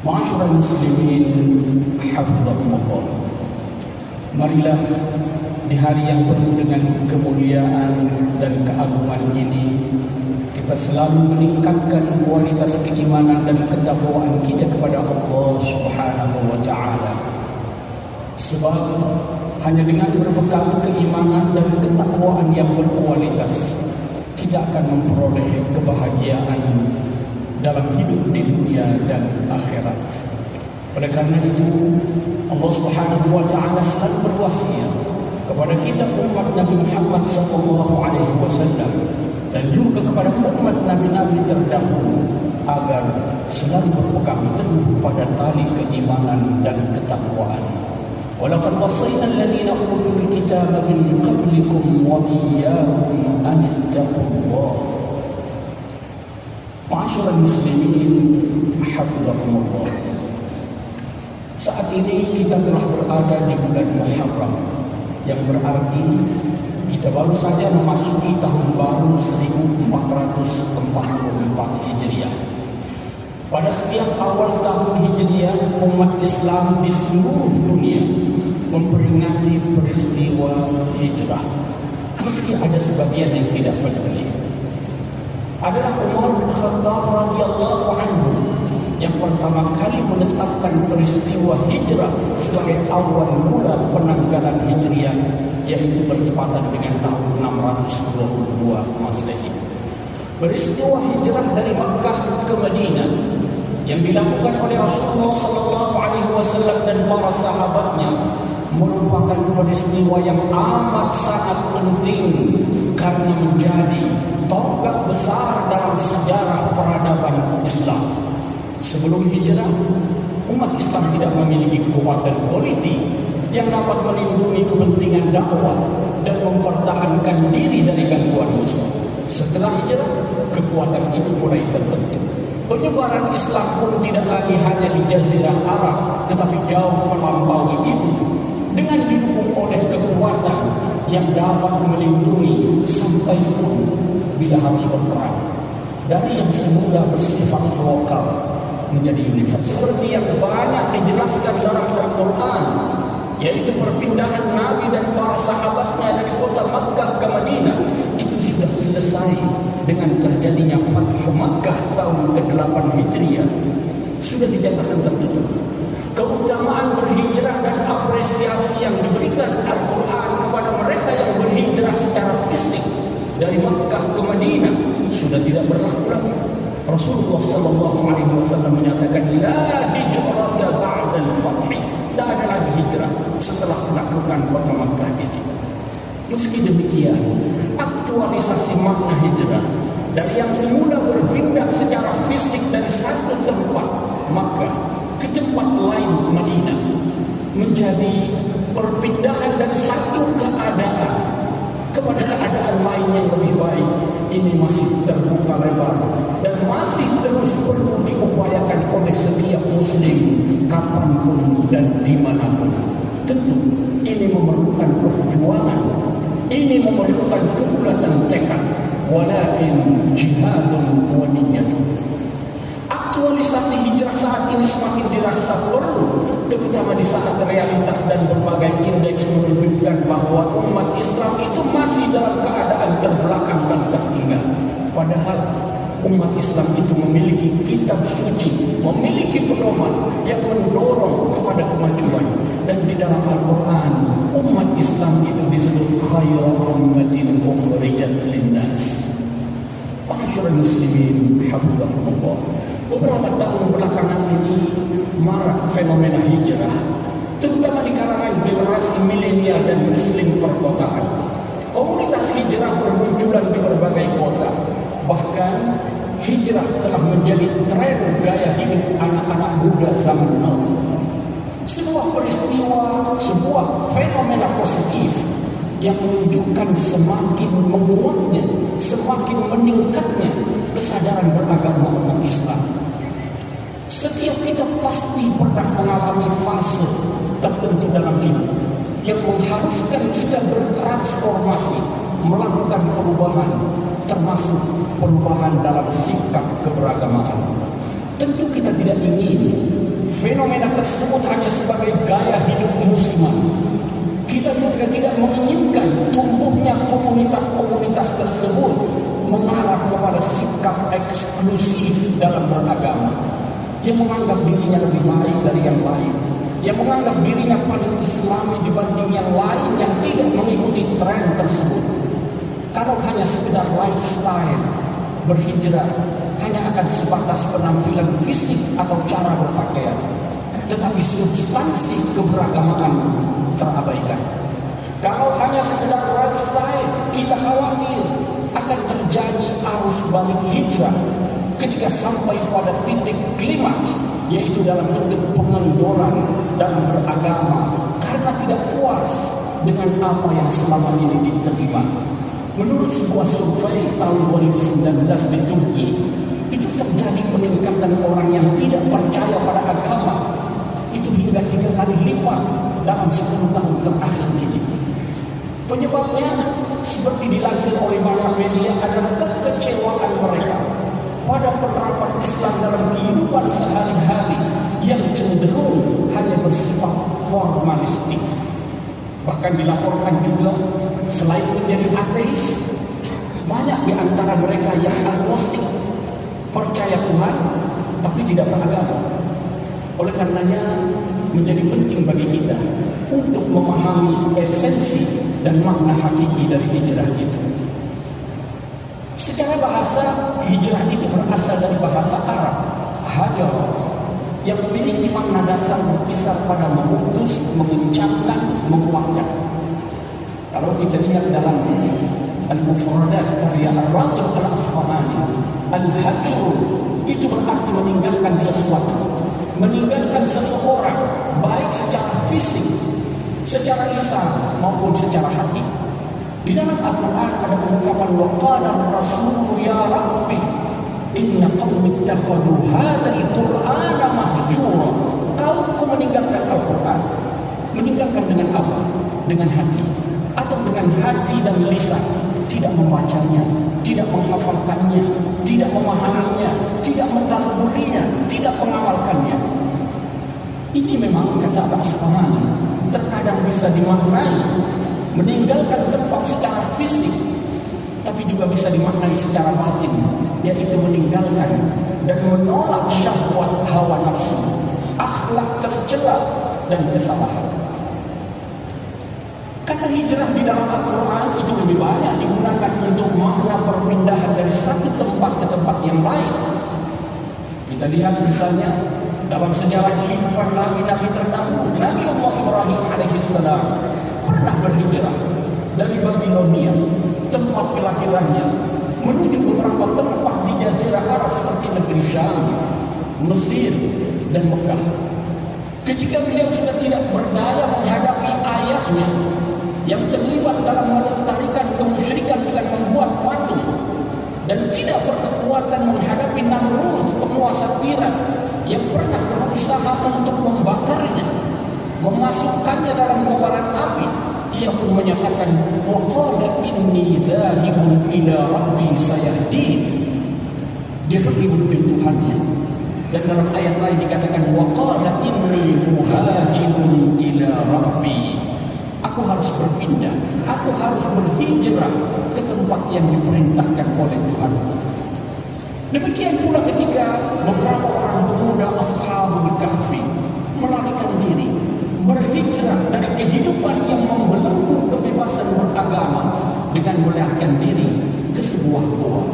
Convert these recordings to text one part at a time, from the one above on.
Ma'asyiral muslimin, hafizakumullah. Marilah di hari yang penuh dengan kemuliaan dan keagungan ini kita selalu meningkatkan kualitas keimanan dan ketakwaan kita kepada Allah Subhanahu wa taala. Sebab hanya dengan berbekal keimanan dan ketakwaan yang berkualitas kita akan memperoleh kebahagiaan dalam hidup di dunia dan akhirat. Oleh karena itu Allah Subhanahu wa taala selalu berwasiat kepada kita umat Nabi Muhammad sallallahu alaihi wasallam dan juga kepada umat nabi-nabi terdahulu agar selalu berpegang teguh pada tali keimanan dan ketakwaan. Walaqad wassayna alladziina utul kitaba min qablikum wa iyyakum an ittaqullah. Ma'asyiral muslimin, hafizakumullah. Saat ini kita telah berada di bulan Muharram, yang berarti kita baru saja memasuki tahun baru 1444 Hijriah. Pada setiap awal tahun Hijriah, umat Islam di seluruh dunia memperingati peristiwa hijrah, meski ada sebagian yang tidak peduli. Adalah Umar bin Khattab radhiyallahu anhu yang pertama kali menetapkan peristiwa hijrah sebagai awal mula penanggalan hijriah, yaitu bertepatan dengan tahun 622 Masehi. Peristiwa hijrah dari Makkah ke Madinah yang dilakukan oleh Rasulullah sallallahu alaihi wasallam dan para sahabatnya merupakan peristiwa yang amat sangat penting karena menjadi tonggak besar dalam sejarah peradaban Islam. Sebelum hijrah, umat Islam tidak memiliki kekuatan politik yang dapat melindungi kepentingan dakwah dan mempertahankan diri dari gangguan musuh. Setelah hijrah, kekuatan itu mulai terbentuk. Penyebaran Islam pun tidak lagi hanya di Jazirah Arab, tetapi jauh melampaui itu dengan didukung oleh kekuatan yang dapat melindungi sampai pun bila harus berperang, dari yang semula bersifat lokal menjadi universal. Seperti yang banyak dijelaskan dalam Al-Quran, yaitu perpindahan Nabi dan para sahabatnya dari kota Makkah ke Madinah, itu sudah selesai dengan terjadinya Fathu Makkah tahun ke-8 Hijriah. Sudah dinyatakan tertutup. Keutamaan berhijrah dan apresiasi yang diberikan Al-Quran kepada mereka yang berhijrah secara fisik dari Makkah ke Madinah sudah tidak berlaku lagi. Rasulullah sallallahu alaihi wasallam menyatakan la hijrata ba'dal fath. Tidak ada lagi hijrah setelah penaklukan kota Makkah ini. Meski demikian, aktualisasi makna hijrah dari yang semula berpindah secara fisik dari satu tempat Makkah ke tempat lain Madinah menjadi perpindahan dari satu keadaan kepada keadaan lain yang lebih baik. Ini masih terbuka lebar dan masih terus perlu diupayakan oleh setiap muslim kapanpun dan dimanapun. Tentu ini memerlukan perjuangan, ini memerlukan kebulatan tekad, walakin jihadun wa niyyatun. Aktualisasi hijrah saat ini semakin dirasa perlu, terutama di saat realitas dan berbagai indeks menunjukkan bahwa umat Islam itu masih dalam keadaan terbelakang dan tertinggal. Padahal umat Islam itu memiliki kitab suci, memiliki pedoman yang mendorong kepada kemajuan. Dan di dalam Al-Quran, umat Islam itu disebut khairu ummatin ukhrijat linnas. Ma'asyiral muslimin, hafizakumullah. Beberapa tahun belakangan ini marak fenomena hijrah, terutama di kalangan generasi milenial dan muslim perkotaan. Komunitas hijrah bermunculan di berbagai kota. Bahkan hijrah telah menjadi tren gaya hidup anak-anak muda zaman now. Sebuah peristiwa, sebuah fenomena positif yang menunjukkan semakin menguatnya, semakin meningkatnya kesadaran beragama umat Islam. Setiap kita pasti pernah mengalami fase tertentu dalam hidup yang mengharuskan kita bertransformasi, melakukan perubahan, termasuk perubahan dalam sikap keberagamaan. Tentu kita tidak ingin fenomena tersebut hanya sebagai gaya hidup musiman. Kita juga tidak menginginkan tumbuhnya komunitas-komunitas tersebut mengarah kepada sikap eksklusif dalam beragama, yang menganggap dirinya lebih baik dari yang lain, yang menganggap dirinya paling islami dibanding yang lain yang tidak mengikuti tren tersebut. Kalau hanya sekedar lifestyle berhijrah hanya akan sebatas penampilan fisik atau cara berpakaian, tetapi substansi keberagamaan terabaikan. Kalau hanya sekedar lifestyle, kita khawatir akan terjadi arus balik hijrah ketika sampai pada titik klimaks, yaitu dalam bentuk pengendoran dalam beragama karena tidak puas dengan apa yang selama ini diterima. Menurut sebuah survei tahun 2019 di Turki, itu terjadi peningkatan orang yang tidak percaya pada agama itu hingga 3 kali lipat dalam 10 tahun terakhir ini. Penyebabnya seperti dilansir oleh banyak media adalah kekecewaan mereka pada penerapan Islam dalam kehidupan sehari-hari yang cenderung hanya bersifat formalistik. Bahkan dilaporkan juga selain menjadi ateis, banyak di antara mereka yang agnostik, percaya Tuhan tapi tidak beragama. Oleh karenanya menjadi penting bagi kita untuk memahami esensi dan makna hakiki dari hijrah itu. Secara bahasa, hijrah itu berasal dari bahasa Arab, hajar, yang memiliki makna dasar berkisar pada memutus, mengencangkan, menguatkan. Kalau kita lihat dalam Al-Mufradat karya Ar-Raghib Al-Asfahani, Al-Hajr itu berarti meninggalkan sesuatu, meninggalkan seseorang, baik secara fisik, secara lisan maupun secara hati. Di dalam Al-Quran ada ungkapan waqala ar-rasulu ya rabbi inna qaumi ittakhadhu hadzal qur'ana mahjura. Kaumku meninggalkan Al-Quran. Meninggalkan dengan apa? Dengan hati atau dengan hati dan lisan, tidak membacanya, tidak menghafalkannya, tidak memahaminya, tidak mentadabburinya, tidak mengamalkannya. Ini memang kata Al-Asfahani terkadang bisa dimaknai meninggalkan tempat secara fisik, tapi juga bisa dimaknai secara batin, yaitu meninggalkan dan menolak syahwat hawa nafsu, akhlak tercela dan kesalahan. Kata hijrah di dalam Al-Quran itu lebih banyak digunakan untuk makna perpindahan dari satu tempat ke tempat yang lain. Kita lihat misalnya dalam sejarah kehidupan Nabi terdahulu, Nabi Allah Ibrahim alaihissalam pernah berhijrah dari Babilonia, tempat kelahirannya, menuju beberapa tempat di Jazirah Arab seperti negeri Syam, Mesir, dan Mekah. Ketika beliau sudah tidak berdaya menghadapi ayahnya yang terlibat dalam melestarikan kemusyrikan dengan membuat patung, dan tidak berkekuatan menghadapi Namrud, penguasa tiran yang pernah berusaha untuk membakarnya, memasukkannya dalam kobaran api, ia pun menyatakan waqala inni dzahibun ila rabbi sayahdin. Dia pergi menuju Tuhannya. Dan dalam ayat lain dikatakan waqala inni muhajirun ila rabbi. Aku harus berpindah, aku harus berhijrah ke tempat yang diperintahkan oleh Tuhan. Demikian pula ketika beberapa orang pemuda Ashabul Kahfi melarikan diri, berhijrah dari kehidupan yang membelenggu kebebasan beragama dengan melarikan diri ke sebuah gua.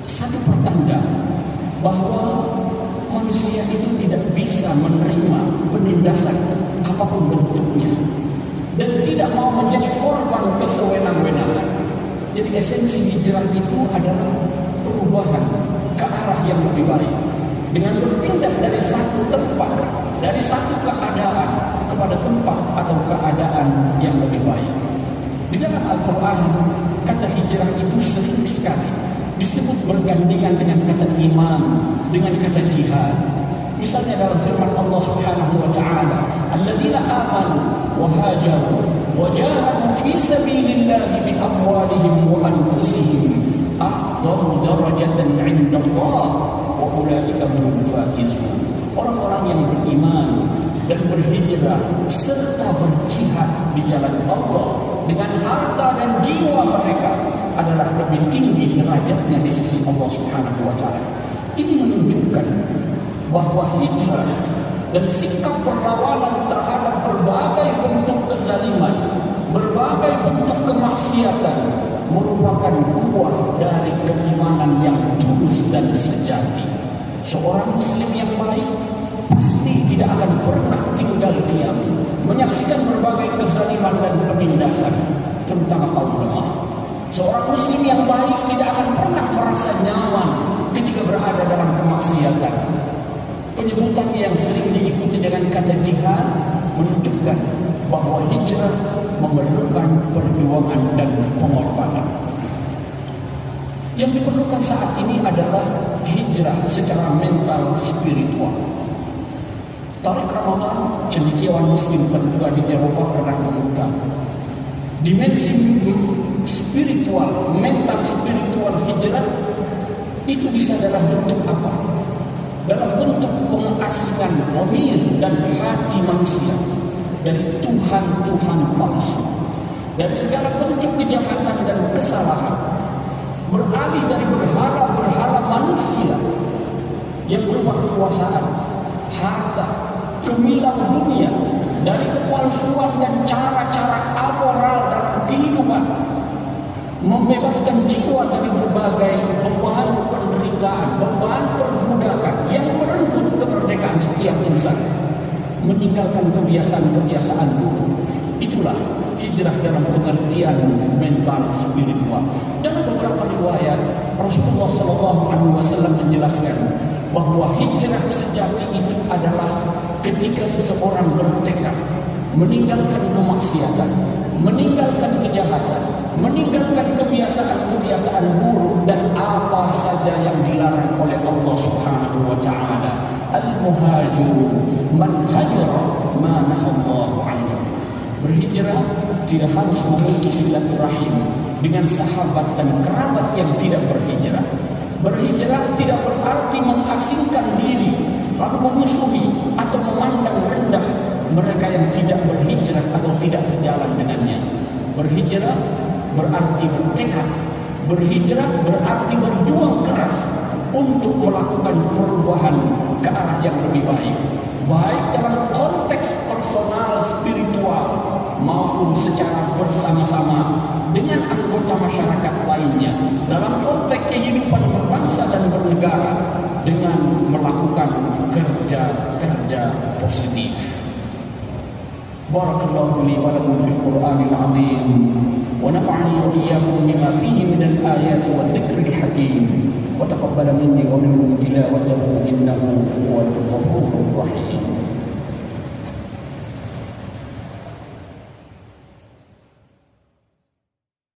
Satu pertanda bahwa manusia itu tidak bisa menerima penindasan apapun bentuknya dan tidak mau menjadi korban kesewenang-wenangan. Jadi esensi hijrah itu adalah perubahan ke arah yang lebih baik dengan berpindah dari satu tempat, dari satu keadaan kepada tempat atau keadaan yang lebih baik. Di dalam Al-Quran, kata hijrah itu sering sekali disebut bergandengan dengan kata iman, dengan kata jihad. Misalnya dalam firman Allah Subhanahu wa taala, "Alladzina amanu wa hajaru wa jahadu fi sabilillahi bi amwalihim wa anfusihim a'dhamu darajatan 'inda Allah wa ulaika humul faizun." orang-orang yang beriman dan berhijrah serta berjihad di jalan Allah dengan harta dan jiwa mereka adalah lebih tinggi derajatnya di sisi Allah Subhanahu wa taala. Ini menunjukkan bahwa hijrah dan sikap perlawanan terhadap berbagai bentuk kezaliman, berbagai bentuk kemaksiatan merupakan buah dari keimanan yang tulus dan sejati. Seorang muslim yang baik pasti tidak akan pernah tinggal diam menyaksikan berbagai kezaliman dan penindasan, terutama kaum lemah. Seorang muslim yang baik tidak akan pernah merasa nyaman ketika berada dalam kemaksiatan. Penyebutannya yang sering diikuti dengan kata jihad menunjukkan bahwa hijrah memerlukan perjuangan dan pengorbanan. Yang diperlukan saat ini adalah hijrah secara mental spiritual. Tarik Ramadan, cendekiawan muslim tertua di Eropa pernah mengungkap dimensi spiritual, mental spiritual hijrah itu bisa dalam bentuk apa? Dalam bentuk pengasingan dhamir dan hati manusia dari Tuhan-Tuhan palsu, dari segala bentuk kejahatan dan kesalahan, beralih dari berhala-berhala manusia yang berupa kekuasaan, harta, gemilang dunia, dari kepalsuan dan cara-cara amoral dalam kehidupan, membebaskan jiwa dari berbagai beban penderitaan, beban perbudakan yang merenggut kemerdekaan setiap insan, meninggalkan kebiasaan-kebiasaan buruk. Itulah hijrah dalam pengertian mental spiritual. Dalam beberapa riwayat Rasulullah SAW menjelaskan bahwa hijrah sejati itu adalah ketika seseorang bertekad meninggalkan kemaksiatan, meninggalkan kejahatan, meninggalkan kebiasaan-kebiasaan buruk dan apa saja yang dilarang oleh Allah Subhanahu wa taala. Al-muhajirun man hajara ma nahallahu anhu. Berhijrah tidak harus memutus silaturahim dengan sahabat dan kerabat yang tidak berhijrah. Berhijrah tidak berarti mengasingkan diri lalu memusuhi atau memandang rendah mereka yang tidak berhijrah atau tidak sejalan dengannya. Berhijrah berarti bertekad. Berhijrah berarti berjuang keras untuk melakukan perubahan ke arah yang lebih baik, baik dalam konteks personal spiritual maupun secara bersama-sama dengan anggota masyarakat lainnya dalam konteks kehidupan berbangsa dan bernegara dengan melakukan kerja-kerja positif. Barakallahu li wa lakum fil Qur'anil 'azim wa nafa'ani wa iyyakum bima fihi minal ayati wa dzikril hakim wa taqabbal minni wa minkum tilawatahu innahu huwal ghafurur rahim.